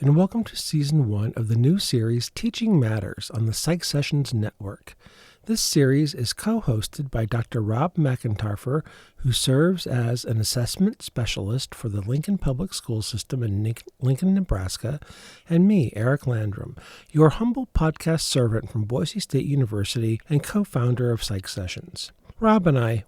and welcome to Season 1 of the new series Teaching Matters on the PsychSessions Network. This series is co-hosted by Dr. Rob McEntarffer, who serves as an assessment specialist for the Lincoln Public School System in Lincoln, Nebraska, and me, Eric Landrum, your humble podcast servant from Boise State University and co-founder of PsychSessions. Rob and I,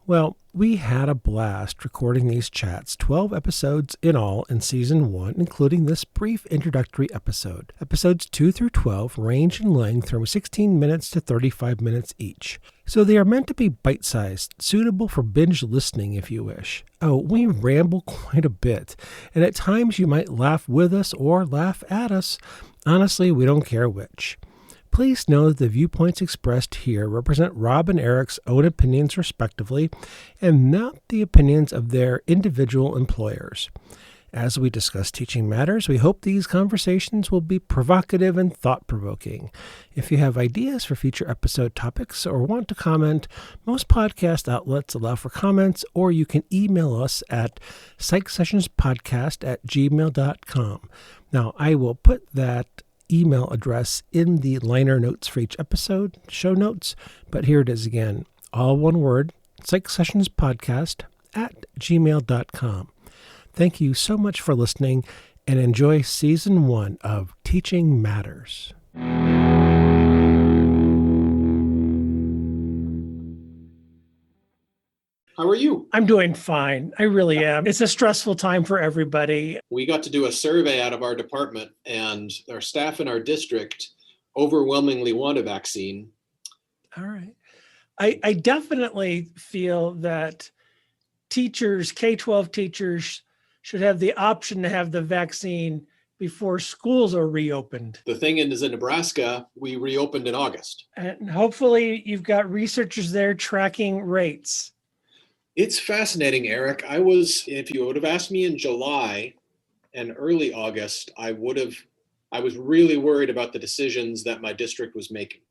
we had a blast recording these chats, 12 episodes in all in Season 1, including this brief introductory episode. Episodes 2 through 12 range in length from 16 minutes to 35 minutes each. So they are meant to be bite-sized, suitable for binge listening if you wish. Oh, we ramble quite a bit, and at times you might laugh with us or laugh at us. Honestly, we don't care which. Please know that the viewpoints expressed here represent Rob and Eric's own opinions respectively, and not the opinions of their individual employers. As we discuss teaching matters, we hope these conversations will be provocative and thought-provoking. If you have ideas for future episode topics or want to comment, most podcast outlets allow for comments, or you can email us at psychsessionspodcast@gmail.com. Now, I will put that email address in the liner notes for each episode, show notes, but here it is again, all one word, psychsessionspodcast@gmail.com. Thank you so much for listening, and enjoy Season 1 of Teaching Matters. How are you? I'm doing fine. I really am. It's a stressful time for everybody. We got to do a survey out of our department, and our staff in our district overwhelmingly want a vaccine. All right. I definitely feel that teachers, K-12 teachers, should have the option to have the vaccine before schools are reopened. The thing is, in Nebraska, we reopened in August. And hopefully you've got researchers there tracking rates. It's fascinating, Eric. If you would have asked me in July and early August, I was really worried about the decisions that my district was making.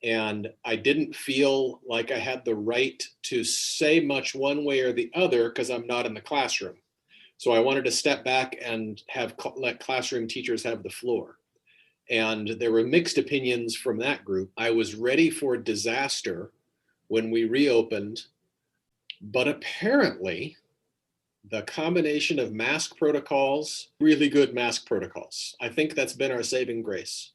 And I didn't feel like I had the right to say much one way or the other because I'm not in the classroom. So I wanted to step back and let classroom teachers have the floor. And there were mixed opinions from that group. I was ready for disaster when we reopened. But apparently, the combination of mask protocols, really good mask protocols, I think that's been our saving grace.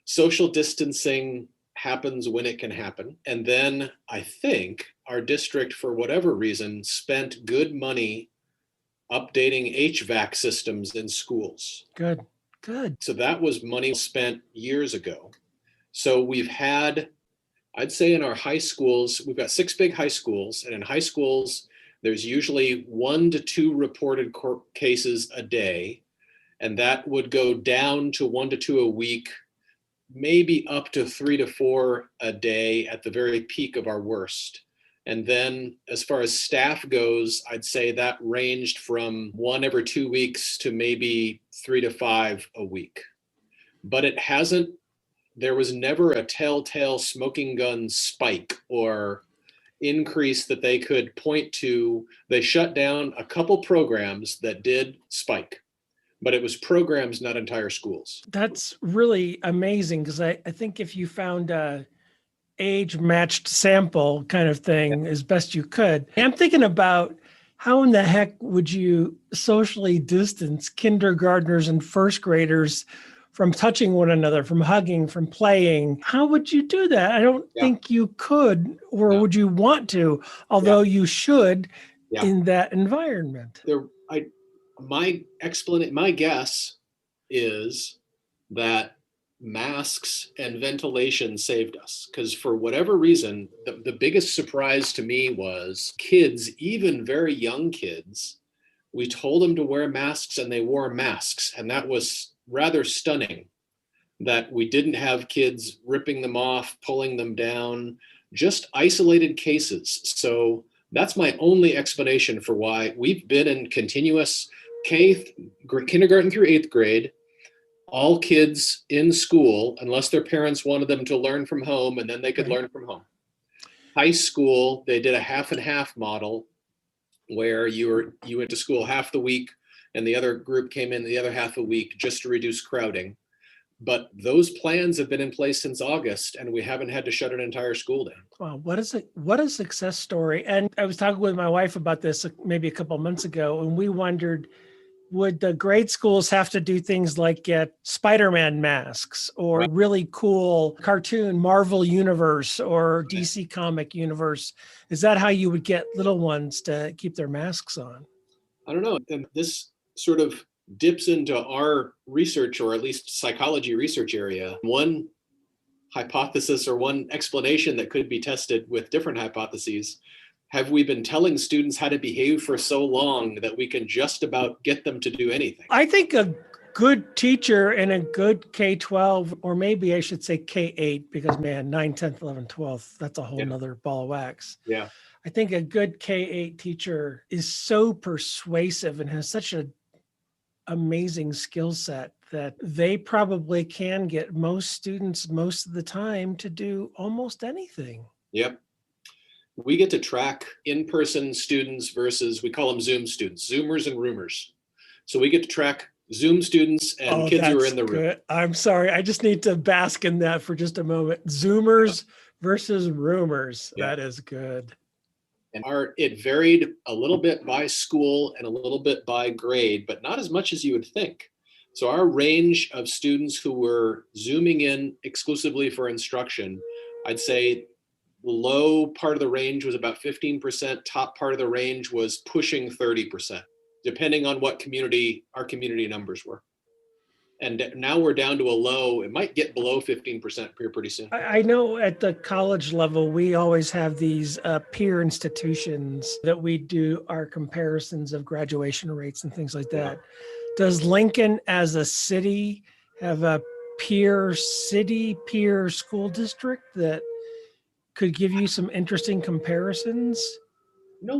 Social distancing happens when it can happen. And then I think our district, for whatever reason, spent good money updating HVAC systems in schools. Good. So that was money spent years ago. So we've had, I'd say in our high schools, we've got 6 big high schools, and in high schools, there's usually 1 to 2 reported cases a day, and that would go down to 1 to 2 a week, maybe up to 3 to 4 a day at the very peak of our worst. And then as far as staff goes, I'd say that ranged from 1 every 2 weeks to maybe 3 to 5 a week. But there was never a telltale smoking gun spike or increase that they could point to. They shut down a couple programs that did spike, but it was programs, not entire schools. That's really amazing, because I think if you found a age-matched sample kind of thing as best you could, I'm thinking about how in the heck would you socially distance kindergartners and first graders from touching one another, from hugging, from playing? How would you do that? I don't think you could, or would you want to, although you should in that environment. My guess is that masks and ventilation saved us, because for whatever reason, the biggest surprise to me was kids, even very young kids, we told them to wear masks and they wore masks. And that was rather stunning, that we didn't have kids ripping them off, pulling them down, just isolated cases. So that's my only explanation for why we've been in continuous kindergarten through 8th grade, all kids in school, unless their parents wanted them to learn from home, and then they could learn from home. High school, they did a half and half model where you went to school half the week and the other group came in the other half a week just to reduce crowding. But those plans have been in place since August, and we haven't had to shut an entire school down. Wow, what a success story. And I was talking with my wife about this maybe a couple of months ago, and we wondered, would the grade schools have to do things like get Spider-Man masks or Right. really cool cartoon Marvel universe or DC comic universe? Is that how you would get little ones to keep their masks on? I don't know. And this sort of dips into our research, or at least psychology research area. One hypothesis or one explanation that could be tested with different hypotheses. Have we been telling students how to behave for so long that we can just about get them to do anything? I think a good teacher and a good K-12, or maybe I should say K-8, because man, 9, 10th, 11th, 12th, that's a whole nother ball of wax. Yeah. I think a good K-8 teacher is so persuasive and has such an amazing skill set that they probably can get most students most of the time to do almost anything. Yep. We get to track in-person students versus, we call them Zoom students, Zoomers and Roomers. So we get to track Zoom students and kids who are in the room. Good. I'm sorry. I just need to bask in that for just a moment. Zoomers versus Roomers. Yeah. That is good. And it varied a little bit by school and a little bit by grade, but not as much as you would think. So our range of students who were Zooming in exclusively for instruction, I'd say the low part of the range was about 15%, top part of the range was pushing 30%, depending on what our community numbers were. And now we're down to a low, it might get below 15% here pretty soon. I know at the college level, we always have these peer institutions that we do our comparisons of graduation rates and things like that. Does Lincoln as a city have a peer school district that could give you some interesting comparisons? No,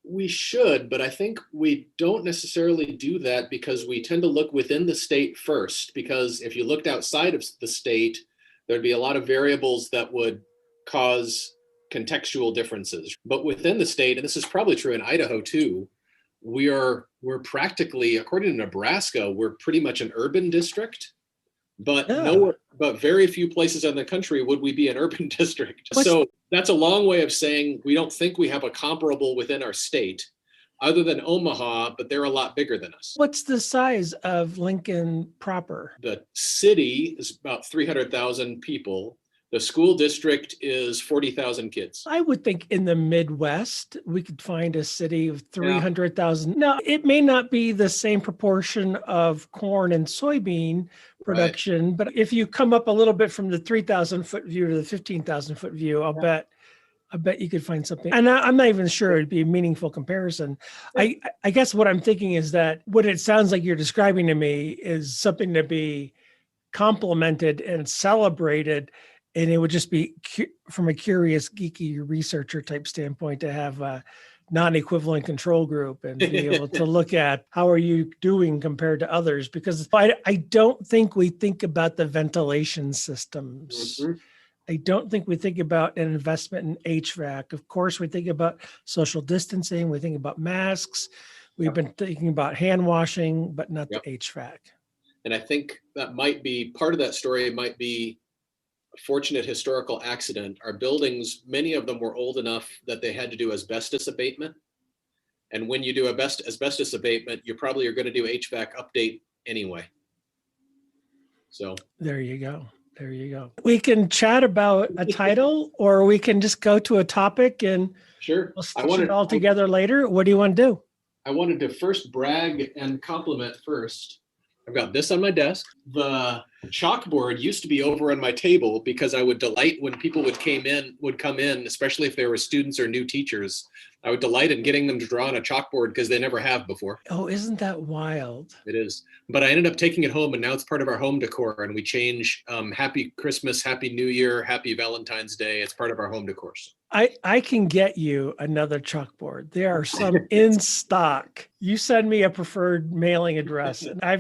we should, but I think we don't necessarily do that because we tend to look within the state first, because if you looked outside of the state, there'd be a lot of variables that would cause contextual differences. But within the state, and this is probably true in Idaho too, we're practically, according to Nebraska, we're pretty much an urban district, but but very few places in the country would we be an urban district. So that's a long way of saying we don't think we have a comparable within our state other than Omaha, but they're a lot bigger than us. What's the size of Lincoln proper? The city is about 300,000 people. The school district is 40,000 kids. I would think in the Midwest, we could find a city of 300,000. Now, it may not be the same proportion of corn and soybean production, but if you come up a little bit from the 3,000 foot view to the 15,000 foot view, I bet you could find something. And I'm not even sure it'd be a meaningful comparison. I guess what I'm thinking is that what it sounds like you're describing to me is something to be complimented and celebrated. And it would just be from a curious, geeky researcher type standpoint to have a non-equivalent control group and be able to look at how are you doing compared to others? Because I don't think we think about the ventilation systems. Mm-hmm. I don't think we think about an investment in HVAC. Of course, we think about social distancing. We think about masks. We've been thinking about hand washing, but not the HVAC. And I think that might be part of that story might be a fortunate historical accident. Our buildings, many of them were old enough that they had to do asbestos abatement. And when you do asbestos abatement, you probably are going to do HVAC update anyway. So there you go. There you go. We can chat about a title or we can just go to a topic and we'll stitch it all together later. What do you want to do? I wanted to first brag and compliment first. I've got this on my desk. The chalkboard used to be over on my table because I would delight when people would come in, especially if they were students or new teachers. I would delight in getting them to draw on a chalkboard because they never have before. Oh, isn't that wild? It is. But I ended up taking it home and now it's part of our home decor and we change Happy Christmas, Happy New Year, Happy Valentine's Day. It's part of our home decor. I can get you another chalkboard. There are some in stock. You send me a preferred mailing address and I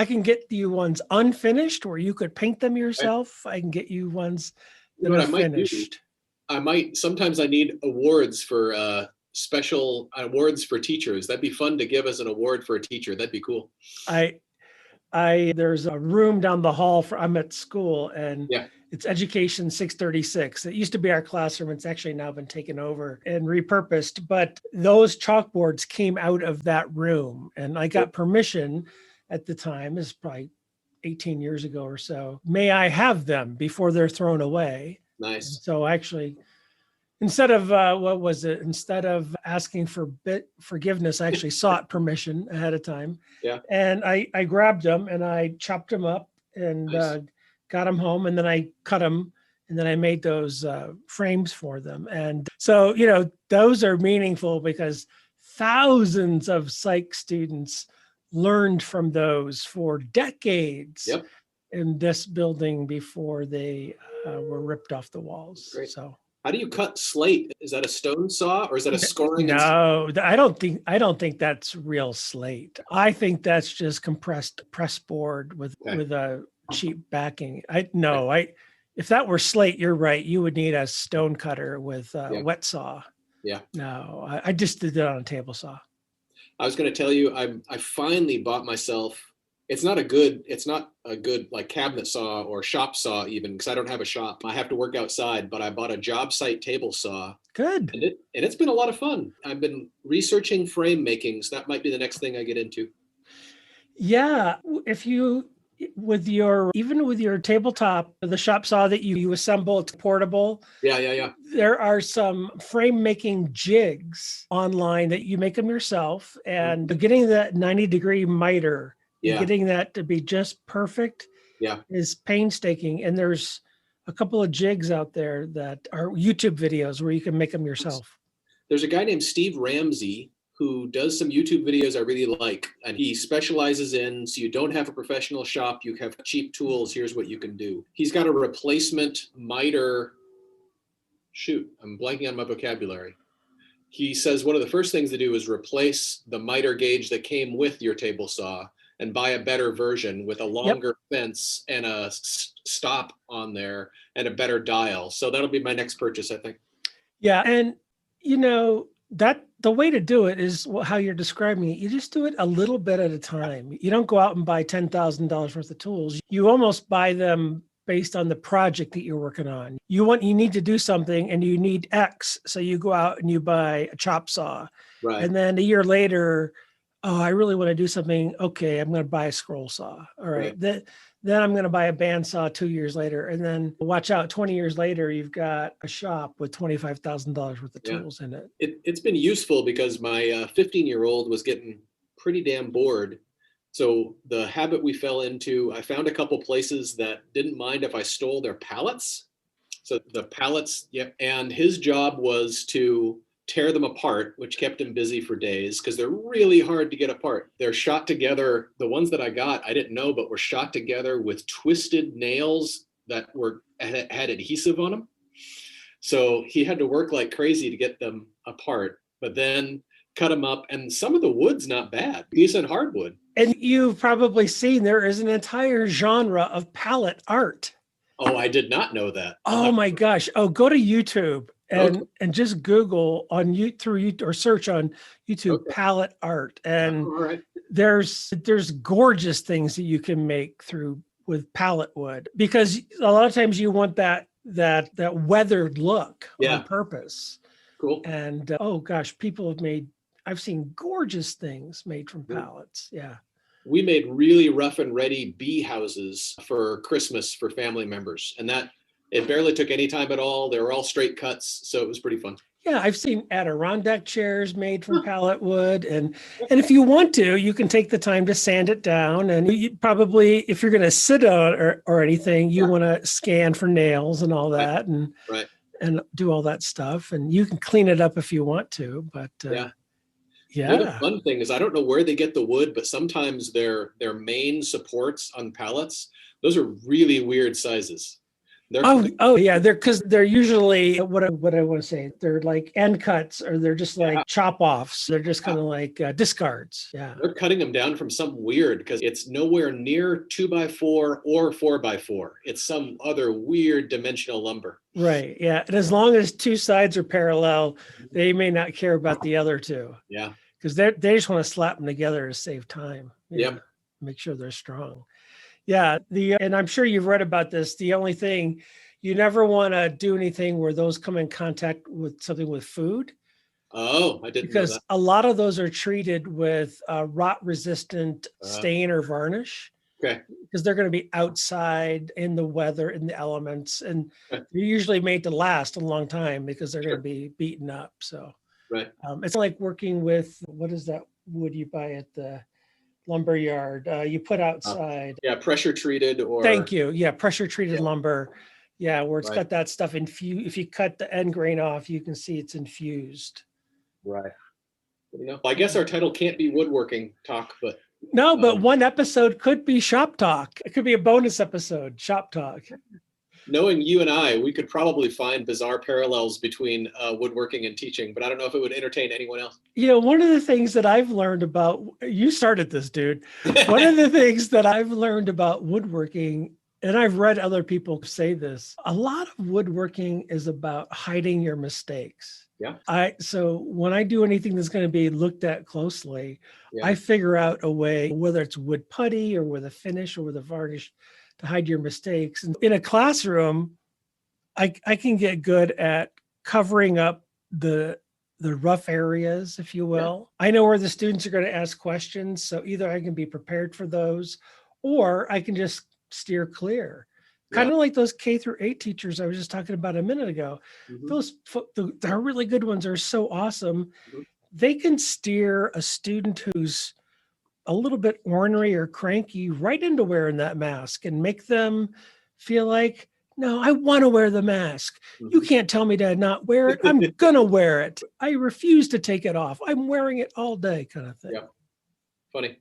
can get you ones unfinished where you could paint them yourself. I can get you ones that are finished. Sometimes I need awards for special awards for teachers. That'd be fun to give as an award for a teacher. That'd be cool. There's a room down the hall I'm at school, and Yeah. it's Education 636. It used to be our classroom. It's actually now been taken over and repurposed, but those chalkboards came out of that room, and I got permission at the time. This is probably 18 years ago or so. May I have them before they're thrown away? Nice. And so actually, instead of instead of asking for forgiveness, I actually sought permission ahead of time. Yeah. And I grabbed them and I chopped them up and Nice. got them home, and then I cut them, and then I made those frames for them. And so, those are meaningful because thousands of psych students learned from those for decades. Yep. In this building before they were ripped off the walls. Great. So. How do you cut slate? Is that a stone saw or is that a scoring? No, I don't think that's real slate. I think that's just compressed press board with a cheap backing. If that were slate, you're right. You would need a stone cutter with a wet saw. Yeah. No, I just did that on a table saw. I was going to tell you, I finally bought myself. It's not a good like cabinet saw or shop saw even, because I don't have a shop. I have to work outside, but I bought a job site table saw. Good. And it's been a lot of fun. I've been researching frame making, so that might be the next thing I get into. Yeah. If you, with your tabletop, the shop saw that you assemble, it's portable. Yeah. There are some frame making jigs online that you make them yourself, and getting that 90-degree miter, getting that to be just perfect is painstaking. And there's a couple of jigs out there that are YouTube videos where you can make them yourself. There's a guy named Steve Ramsey who does some YouTube videos I really like, and he specializes in, so you don't have a professional shop, you have cheap tools, here's what you can do. He's got a replacement miter. Shoot, I'm blanking on my vocabulary. He says one of the first things to do is replace the miter gauge that came with your table saw and buy a better version with a longer fence and a stop on there and a better dial. So that'll be my next purchase, I think. Yeah. And that the way to do it is how you're describing it. You just do it a little bit at a time. You don't go out and buy $10,000 worth of tools. You almost buy them based on the project that you're working on. You need to do something and you need X. So you go out and you buy a chop saw. Right. And then a year later, I really want to do something. Okay, I'm going to buy a scroll saw. All right. Then I'm going to buy a bandsaw 2 years later. And then watch out, 20 years later, you've got a shop with $25,000 worth of tools in it. It's been useful because my 15-year-old was getting pretty damn bored. So the habit we fell into, I found a couple places that didn't mind if I stole their pallets. So the pallets, and his job was to tear them apart, which kept him busy for days because they're really hard to get apart. They're shot together. The ones that I got, I didn't know, but were shot together with twisted nails that had adhesive on them. So he had to work like crazy to get them apart, but then cut them up. And some of the wood's not bad, decent hardwood. And you've probably seen there is an entire genre of pallet art. Oh, I did not know that. Oh my gosh. Oh, go to YouTube. And just Google or search on YouTube pallet art, and there's gorgeous things that you can make with pallet wood, because a lot of times you want that weathered look on purpose. Cool. And oh gosh, I've seen gorgeous things made from pallets. Yeah. We made really rough and ready bee houses for Christmas for family members, and it barely took any time at all. They were all straight cuts, so it was pretty fun. Yeah, I've seen Adirondack chairs made from pallet wood, and if you want to, you can take the time to sand it down. And you probably, if you're going to sit on or anything, you want to scan for nails and all that, and do all that stuff. And you can clean it up if you want to, but The other fun thing is I don't know where they get the wood, but sometimes their main supports on pallets, those are really weird sizes. They're Oh yeah, they're usually what I want to say. They're like end cuts, or they're just yeah, like chop offs. They're just yeah. kind of like discards. Yeah. They're cutting them down from something weird because it's nowhere near 2x4 or 4x4. It's some other weird dimensional lumber. Right. Yeah. And as long as two sides are parallel, they may not care about the other two Yeah. because they just want to slap them together to save time. Yeah. Yep. Make sure they're strong. Yeah. And I'm sure you've read about this. The only thing you never want to do anything where those come in contact with something with food, Oh, I didn't know because that. a lot of those are treated with rot resistant Uh, stain or varnish, okay. because they're going to be outside in the weather, in the elements, and Okay. they're usually made to last a long time because they're Sure. going to be beaten up. So Right. it's like working with, what is that wood you buy at the lumber yard? You put outside. Yeah, pressure treated or. Thank you. Yeah, pressure treated Yeah. lumber. Yeah, where it's Right. got that stuff infused. If you cut the end grain off, you can see it's infused. Right. I guess our title can't be woodworking talk, but no, but one episode could be shop talk. It could be a bonus episode, shop talk. Knowing you and I, we could probably find bizarre parallels between woodworking and teaching, but I don't know if it would entertain anyone else. One of the things that I've learned about, you started this, dude. One of the things that I've learned about woodworking, and I've read other people say this, a lot of woodworking is about hiding your mistakes. Yeah. So when I do anything that's going to be looked at closely, Yeah. I figure out a way, whether it's wood putty or with a finish or with a varnish, to hide your mistakes. And in a classroom, I can get good at covering up the rough areas, if you will. Yeah. I know where the students are going to ask questions. So either I can be prepared for those, or I can just steer clear. Yeah. Kind of like those K-8 teachers I was just talking about a minute ago. Mm-hmm. The really good ones are so awesome. Mm-hmm. They can steer a student who's a little bit ornery or cranky right into wearing that mask and make them feel like, no, I want to wear the mask. Mm-hmm. You can't tell me to not wear it. I'm going to wear it. I refuse to take it off. I'm wearing it all day, kind of thing. Yeah. Funny.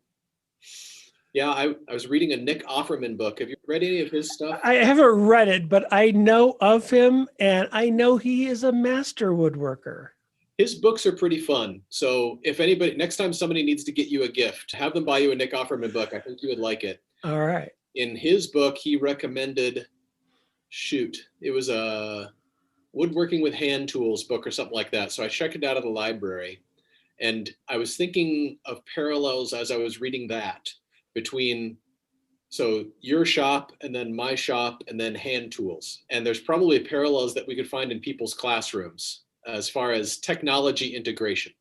Yeah, I was reading a Nick Offerman book. Have you read any of his stuff? I haven't read it, but I know of him, and I know he is a master woodworker. His books are pretty fun. So if anybody, next time somebody needs to get you a gift, have them buy you a Nick Offerman book. I think you would like it. All right. In his book, he recommended, it was a woodworking with hand tools book or something like that. So I checked it out of the library, and I was thinking of parallels as I was reading that between, so your shop and then my shop and then hand tools. And there's probably parallels that we could find in people's classrooms as far as technology integration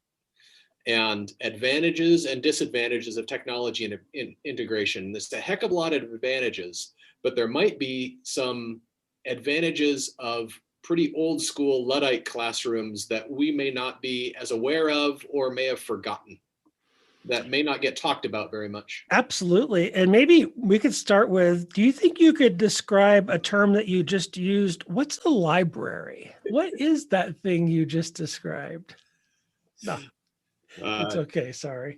and advantages and disadvantages of technology integration. There's a heck of a lot of advantages, but there might be some advantages of pretty old school Luddite classrooms that we may not be as aware of or may have forgotten, that may not get talked about very much. Absolutely. And maybe we could start with, do you think you could describe a term that you just used? What's a library? What is that thing you just described? No, it's okay. Sorry.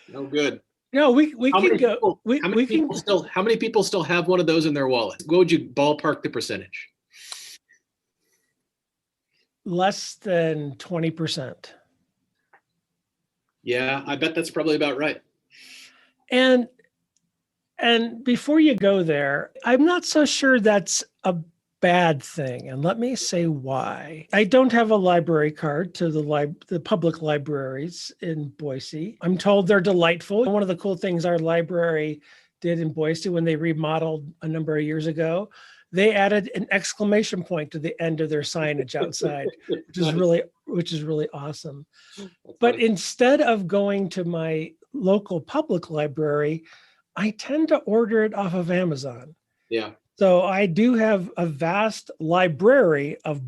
No good. No, we can go. How many people still have one of those in their wallet? What would you ballpark the percentage? Less than 20%. Yeah, I bet that's probably about right. And before you go there, I'm not so sure that's a bad thing. And let me say why. I don't have a library card to the public libraries in Boise. I'm told they're delightful. One of the cool things our library did in Boise when they remodeled a number of years ago, they added an exclamation point to the end of their signage outside, which is really awesome. But instead of going to my local public library, I tend to order it off of Amazon. Yeah. So I do have a vast library of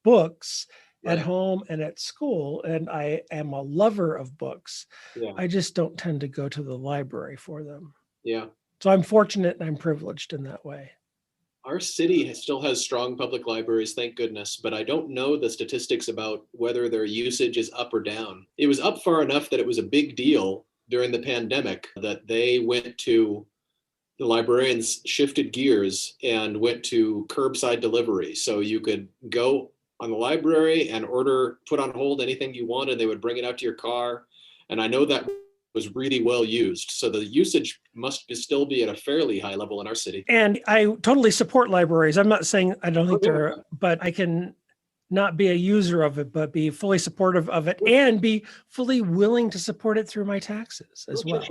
books at home and at school, and I am a lover of books. Yeah. I just don't tend to go to the library for them. Yeah. So I'm fortunate and I'm privileged in that way. Our city still has strong public libraries, thank goodness, but I don't know the statistics about whether their usage is up or down. It was up far enough that it was a big deal during the pandemic that they went to the librarians shifted gears and went to curbside delivery. So you could go on the library and put on hold anything you wanted. They would bring it out to your car. And I know that was really well used. So the usage must still be at a fairly high level in our city. And I totally support libraries. I'm not saying I don't think they're, but I can not be a user of it, but be fully supportive of it and be fully willing to support it through my taxes as well.